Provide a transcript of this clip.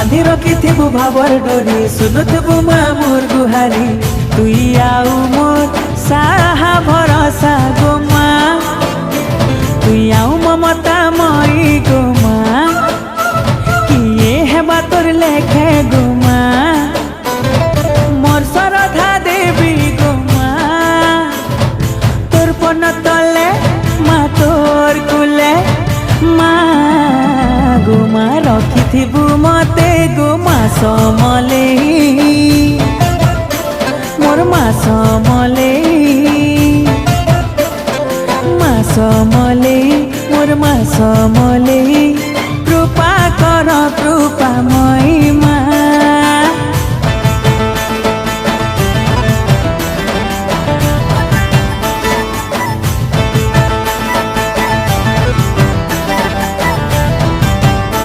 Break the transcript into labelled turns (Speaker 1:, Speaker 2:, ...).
Speaker 1: बांधी रखिथिबु भावर डोरी सुनुथबु माँ मोर गुहारी तुई आउ मोर साहा भरोसा गो माँ तुई आउ ममता मई गो माँ किए हेबा तोर लेखे गो माँ मोर श्रद्धा देवी गो माँ तोर पन तले माँ तोर कुले माँ गो माँ रखिथिबु मते गो माँ समलेई मोर माँ समलेई मोर माँ समलेई कृपा कर कृपा